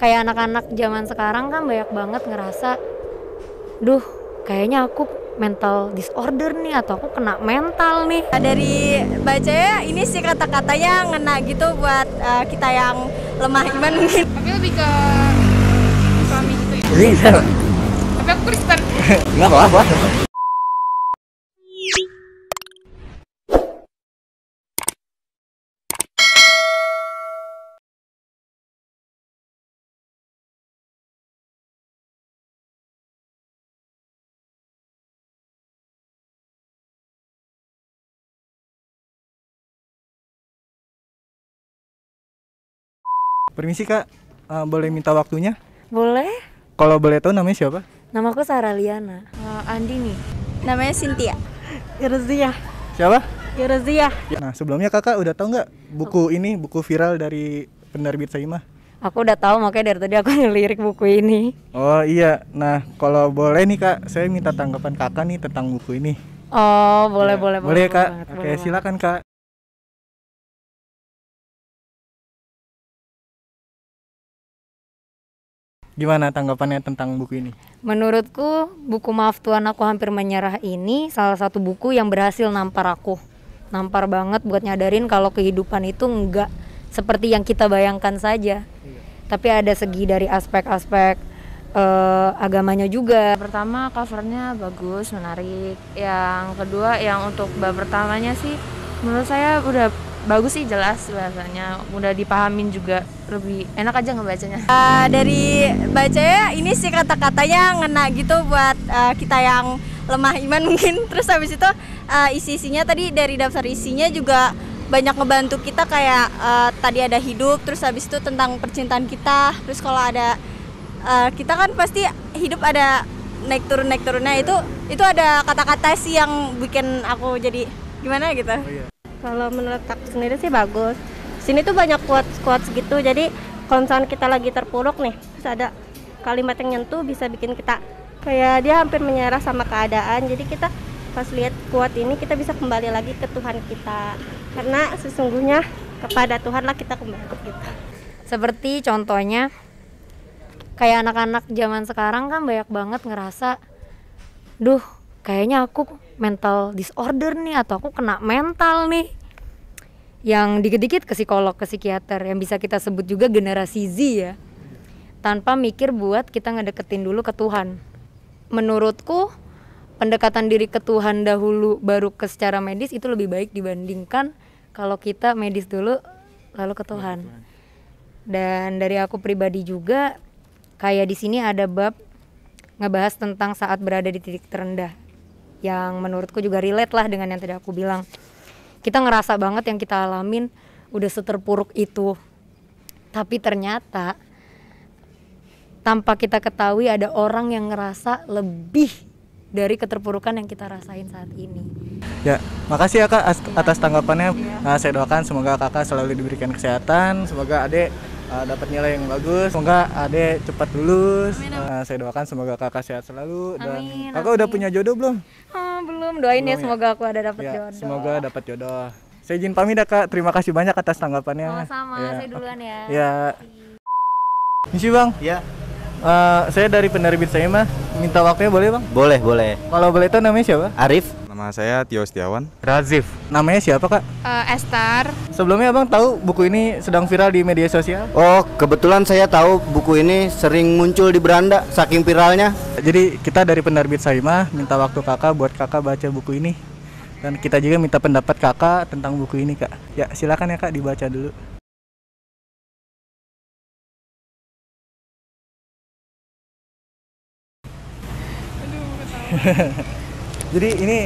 Kayak anak-anak zaman sekarang kan banyak banget ngerasa, duh kayaknya aku mental disorder nih atau aku kena mental nih. Dari bacanya ini sih kata-katanya ngena gitu buat kita yang lemah iman mungkin. Tapi lebih ke suami gitu ya. Iya. Tapi aku Kristen. Nggak apa-apa. Permisi kak, boleh minta waktunya? Boleh? Kalau boleh tahu namanya siapa? Namaku Sarah Liana. Andi nih. Namanya Cynthia. Irzia. Siapa? Irzia. Nah sebelumnya kakak udah tahu nggak buku ini, buku viral dari penerbit Saimah? Aku udah tahu, makanya dari tadi aku ngelirik buku ini. Oh iya, nah kalau boleh nih kak, saya minta tanggapan kakak nih tentang buku ini. Oh boleh Ya, boleh boleh kak. banget, Oke boleh silakan kak. Gimana tanggapannya tentang buku ini? Menurutku buku Maaf Tuhan Aku Hampir Menyerah ini salah satu buku yang berhasil nampar aku. Nampar banget buat nyadarin kalau kehidupan itu enggak seperti yang kita bayangkan saja. Tapi ada segi dari aspek-aspek agamanya juga. Pertama covernya bagus, menarik. Yang kedua yang untuk bab pertamanya sih menurut saya udah bagus sih, jelas bahasanya, udah dipahamin juga, lebih enak aja ngebacanya. Dari bacanya ini sih kata-katanya ngena gitu buat kita yang lemah iman mungkin. Terus habis itu isi-isinya tadi dari daftar isinya juga banyak ngebantu kita, kayak tadi ada hidup, terus habis itu tentang percintaan kita. Terus kalau ada kita kan pasti hidup ada naik turunnya, itu ada kata-kata sih yang bikin aku jadi gimana gitu. Kalau menurut aku sendiri sih bagus. Sini tuh banyak quotes gitu. Jadi kalau misalnya kita lagi terpuruk nih, terus ada kalimat yang nyentuh bisa bikin kita kayak dia hampir menyerah sama keadaan. Jadi kita pas lihat quote ini kita bisa kembali lagi ke Tuhan kita. Karena sesungguhnya kepada Tuhan lah kita kembali gitu. Seperti contohnya kayak anak-anak zaman sekarang kan banyak banget ngerasa, duh kayaknya aku mental disorder nih atau aku kena mental nih. Yang dikit-dikit ke psikolog, ke psikiater, yang bisa kita sebut juga generasi Z ya. Tanpa mikir buat kita ngedeketin dulu ke Tuhan. Menurutku pendekatan diri ke Tuhan dahulu baru ke secara medis itu lebih baik dibandingkan kalau kita medis dulu lalu ke Tuhan. Dan dari aku pribadi juga kayak di sini ada bab ngebahas tentang saat berada di titik terendah, yang menurutku juga relate lah dengan yang tadi aku bilang. Kita ngerasa banget yang kita alamin udah seterpuruk itu, tapi ternyata tanpa kita ketahui ada orang yang ngerasa lebih dari keterpurukan yang kita rasain saat ini. Ya, makasih ya kak atas tanggapannya. Nah, saya doakan semoga kakak selalu diberikan kesehatan, semoga adek dapat nilai yang bagus, semoga adek cepat lulus. Saya doakan semoga kakak sehat selalu. Dan Amin, kakak udah amin. punya jodoh belum? Belum, doain Belum ya ya? semoga aku ada dapat Ya, jodoh. semoga dapat jodoh. Saya izin pamit ya kak, terima kasih banyak atas tanggapannya. Sama-sama, Ya. saya duluan ya. Ya. Misi bang. Ya, Saya dari penerbit Saimah, minta waktunya boleh bang? boleh. Kalau boleh tahu namanya siapa? Arif, Nama saya Tio Setiawan. Razif. Namanya siapa kak? Esther. Sebelumnya abang tahu buku ini sedang viral di media sosial? oh kebetulan saya tahu buku ini sering muncul di beranda saking viralnya. Jadi kita dari penerbit Saimah minta waktu kakak buat kakak baca buku ini. Dan kita juga minta pendapat kakak tentang buku ini kak. Ya silakan ya kak dibaca dulu. Jadi ini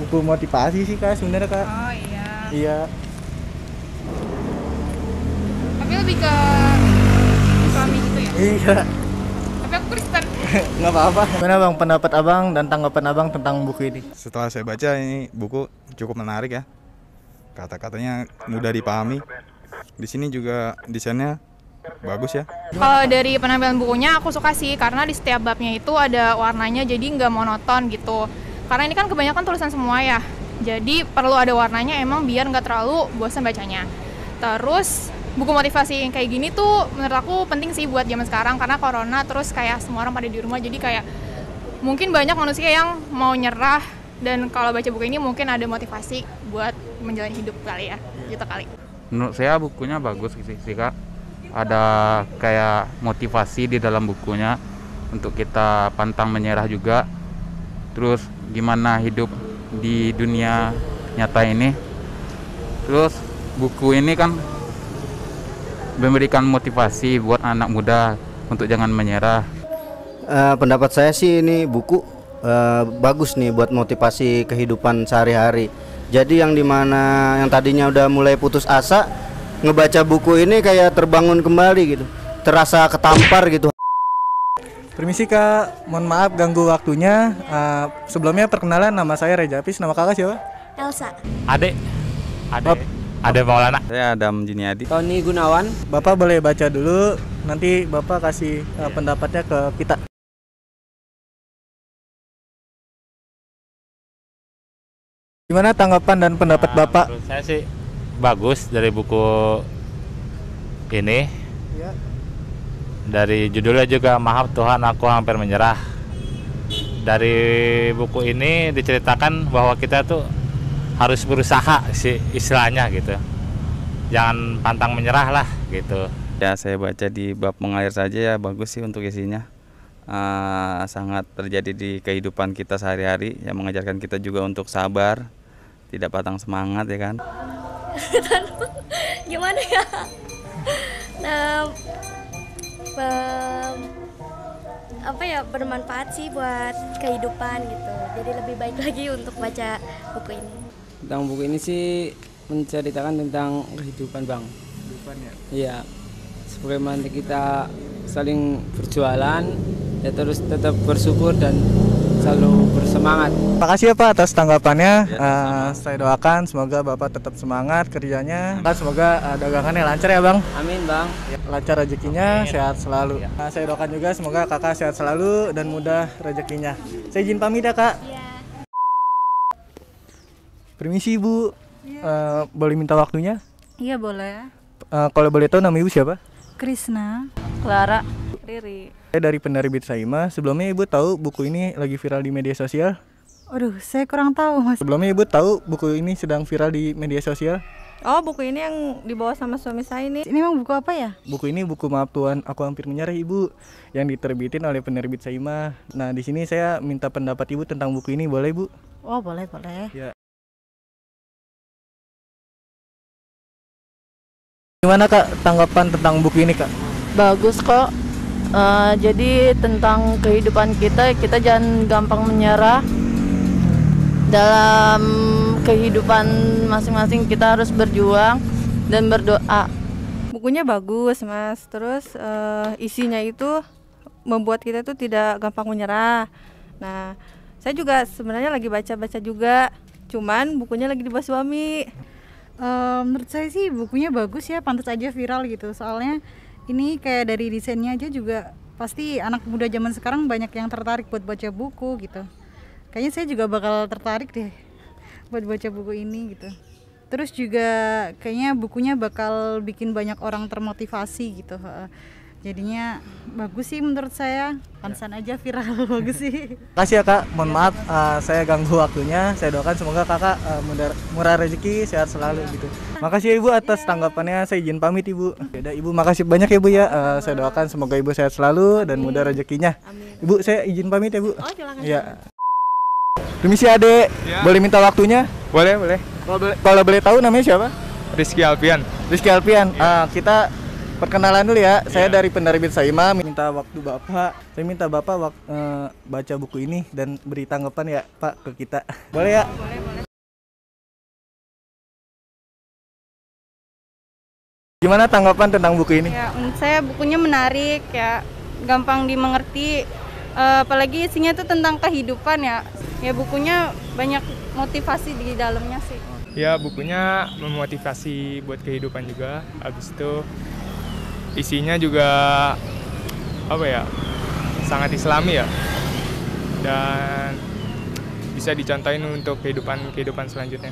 buku motivasi sih kak sebenarnya kak. Oh iya. Iya. Tapi lebih ke suami gitu ya. Iya. Tapi aku Kristen. Nggak apa-apa. Gimana bang pendapat abang dan tanggapan abang tentang buku ini? Setelah saya baca ini buku cukup menarik ya. Kata-katanya mudah dipahami. Di sini juga desainnya bagus ya. Kalau dari penampilan bukunya aku suka sih, karena di setiap babnya itu ada warnanya, jadi nggak monoton gitu. Karena ini kan kebanyakan tulisan semua ya, jadi perlu ada warnanya emang biar nggak terlalu bosan bacanya. Terus buku motivasi yang kayak gini tuh menurut aku penting sih buat zaman sekarang karena corona terus kayak semua orang pada di rumah jadi kayak mungkin banyak manusia yang mau nyerah dan kalau baca buku ini mungkin ada motivasi buat menjalani hidup kali ya gitu kali. Menurut saya bukunya bagus sih Kak. Ada kayak motivasi di dalam bukunya untuk kita pantang menyerah juga. Terus gimana hidup di dunia nyata ini. Terus buku ini kan memberikan motivasi buat anak muda untuk jangan menyerah. Pendapat saya sih ini buku bagus nih buat motivasi kehidupan sehari-hari. Jadi yang dimana yang tadinya udah mulai putus asa, ngebaca buku ini kayak terbangun kembali gitu, terasa ketampar gitu. Permisi Kak, mohon maaf ganggu waktunya. Sebelumnya perkenalan, nama saya Reja Apis. Nama kakak siapa? Elsa. Ade Maulana. Saya Adam Juniadi. Tony Gunawan. Bapak boleh baca dulu, nanti Bapak kasih pendapatnya ke kita. Gimana tanggapan dan pendapat Bapak? Menurut saya sih bagus dari buku ini. Ya. Dari judulnya juga Maaf Tuhan Aku Hampir Menyerah. Dari buku ini diceritakan bahwa kita tuh harus berusaha sih istilahnya gitu. Jangan pantang menyerah lah gitu. Ya saya baca di bab mengalir saja ya, bagus sih untuk isinya. Sangat terjadi di kehidupan kita sehari-hari yang mengajarkan kita juga untuk sabar, tidak patang semangat ya kan. Gimana ya? Nah, apa ya, bermanfaat sih buat kehidupan gitu. Jadi lebih baik lagi untuk baca buku ini. Tentang buku ini sih menceritakan tentang kehidupan Bang. Kehidupan ya? Iya, sebagaimana kita saling berjualan, ya terus tetap bersyukur dan selalu bersemangat. Terima kasih ya Pak atas tanggapannya. Saya doakan semoga Bapak tetap semangat kerjanya. Semoga dagangannya lancar ya Bang. Amin Bang. Lancar rezekinya, sehat selalu. Saya doakan juga semoga kakak sehat selalu dan mudah rezekinya. Saya izin pamit ya Kak. Permisi Ibu, boleh minta waktunya? Iya boleh. Kalau boleh tahu nama Ibu siapa? Krisna. Clara. Riri. Saya dari penerbit Saima. Sebelumnya Ibu tahu buku ini lagi viral di media sosial? Aduh, saya kurang tahu Mas. Sebelumnya Ibu tahu buku ini sedang viral di media sosial? Oh, buku ini yang dibawa sama suami saya ini. Ini memang buku apa ya? Buku ini buku Maaf Tuhan Aku Hampir Menyerah Ibu, yang diterbitin oleh penerbit Saima. Nah, di sini saya minta pendapat Ibu tentang buku ini, boleh Ibu? Oh, boleh. Ya. Gimana Kak tanggapan tentang buku ini Kak? Bagus kok. Jadi tentang kehidupan kita jangan gampang menyerah. Dalam kehidupan masing-masing kita harus berjuang dan berdoa. Bukunya bagus Mas. Terus isinya itu membuat kita tuh tidak gampang menyerah. Nah, saya juga sebenarnya lagi baca-baca juga. Cuman bukunya lagi dibawa suami. Menurut saya sih bukunya bagus ya, pantas aja viral gitu. Soalnya ini kayak dari desainnya aja juga pasti anak muda zaman sekarang banyak yang tertarik buat baca buku gitu. Kayaknya saya juga bakal tertarik deh buat baca buku ini gitu. Terus juga kayaknya bukunya bakal bikin banyak orang termotivasi gitu. Jadinya bagus sih menurut saya, pantesan aja viral. Bagus sih. Makasih ya Kak, mohon maaf saya ganggu waktunya. Saya doakan semoga Kakak murah rezeki, sehat selalu gitu. Makasih ya Ibu atas tanggapannya, saya izin pamit Ibu. Yaudah Ibu, makasih banyak ya Bu ya. Saya doakan semoga Ibu sehat selalu dan mudah rezekinya. Ibu, saya izin pamit ya Bu. Oh, silakan. Ya. Permisi Adek, boleh minta waktunya? Boleh. Kalau boleh tahu namanya siapa? Rizky Alpian. Kita perkenalan dulu ya. Saya dari penerbit Saima, minta waktu Bapak. Saya minta Bapak baca buku ini dan beri tanggapan ya Pak ke kita. Boleh ya? Boleh. Gimana tanggapan tentang buku ini? Ya, menurut saya bukunya menarik ya, gampang dimengerti. Apalagi isinya itu tentang kehidupan ya. Ya bukunya banyak motivasi di dalamnya sih. Ya bukunya memotivasi buat kehidupan juga. Habis itu isinya juga apa ya, sangat islami ya, dan bisa dicontohin untuk kehidupan selanjutnya.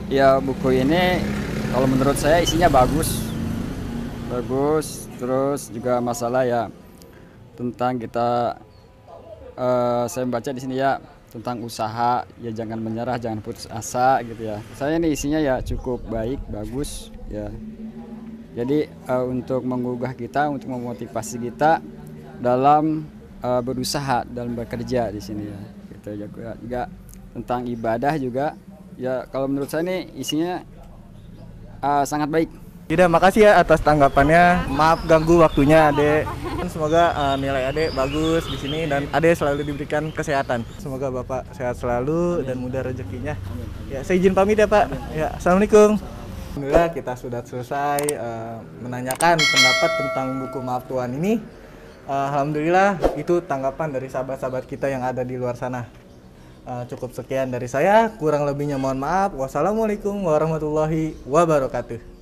Ya buku ini kalau menurut saya isinya bagus, bagus. Terus juga masalah ya tentang kita saya membaca di sini ya tentang usaha, ya jangan menyerah, jangan putus asa gitu ya. Saya ini isinya ya cukup baik, bagus ya. Jadi untuk menggugah kita, untuk memotivasi kita dalam berusaha, dalam bekerja di sini ya. Gitu juga tentang ibadah juga ya, kalau menurut saya ini isinya sangat baik. Tidak, makasih ya atas tanggapannya. Maaf ganggu waktunya Ade. Semoga nilai Ade bagus di sini dan Ade selalu diberikan kesehatan. Semoga Bapak sehat selalu dan mudah rezekinya. Ya, saya izin pamit ya Pak. Ya, assalamualaikum. Alhamdulillah kita sudah selesai menanyakan pendapat tentang buku Maaf Tuhan ini. Alhamdulillah itu tanggapan dari sahabat-sahabat kita yang ada di luar sana. Cukup sekian dari saya, kurang lebihnya mohon maaf. Wassalamualaikum warahmatullahi wabarakatuh.